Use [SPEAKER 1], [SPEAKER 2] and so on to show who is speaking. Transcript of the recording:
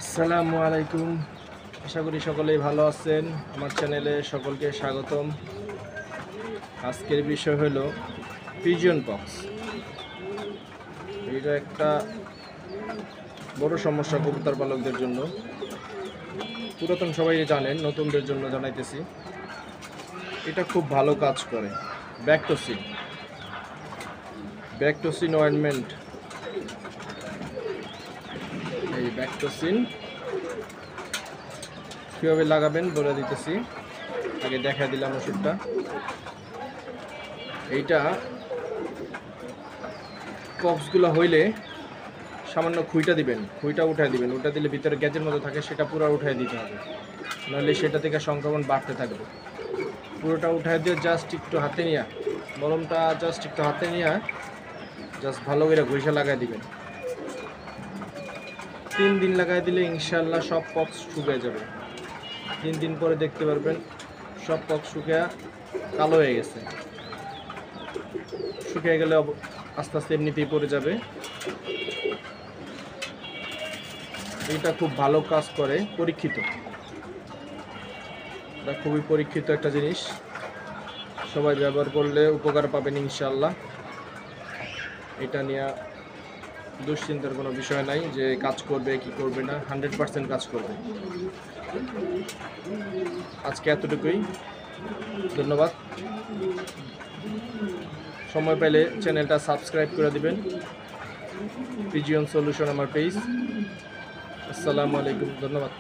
[SPEAKER 1] আসসালামু আলাইকুম। আশা করি সকলেই ভালো আছেন। আমার চ্যানেলে সকলকে স্বাগতম। আজকের বিষয় হলো পিজিয়ন পক্স। এটা একটা বড় সমস্যা কবুতর পালকদের জন্য। পুরাতন সবাই জানেন, নতুনদের জন্য জানাইতেছি। এটা খুব ভালো কাজ করে। ব্যাকটোসিন অয়েনমেন্ট। এই ব্যাকটোসিন কীভাবে লাগাবেন বলে দিতেছি। আগে দেখা দিলাম ওষুধটা। এইটা পক্সগুলো হইলে সামান্য খুইটা দিবেন, খুইটা উঠায় দিবেন। ওটা দিলে ভিতরে গ্যাসের মতো থাকে, সেটা পুরো উঠায় দিতে হবে, নাহলে সেটা থেকে সংক্রমণ বাড়তে থাকবে। পুরোটা উঠায় দিয়ে জাস্ট একটু হাতে নিয়ে, মলমটা জাস্ট একটু হাতে নিয়ে জাস্ট ভালো করে ঘষে লাগাই দিবেন। 3 দিন লাগাই দিলে ইনশাল্লাহ সব পক্স শুকিয়ে যাবে। 3 দিন পরে দেখতে পারবেন সব পক্স শুকিয়ে কালো হয়ে গেছে। শুকিয়ে গেলে আস্তে আস্তে এমনিতেই পড়ে যাবে। এটা খুব ভালো কাজ করে, পরীক্ষিত। এটা খুবই পরীক্ষিত একটা জিনিস। সবাই ব্যবহার করলে উপকার পাবেন ইনশাল্লাহ। এটা নিয়ে দুশ্চিন্তার কোনো বিষয় নাই যে কাজ করবে কি করবে না। 100% কাজ করবে। আজকে এতটুকুই। ধন্যবাদ। সময় পেলে চ্যানেলটা সাবস্ক্রাইব করে দিবেন। পিজিয়ন সলিউশন আমার পেজ। আসসালামু আলাইকুম। ধন্যবাদ।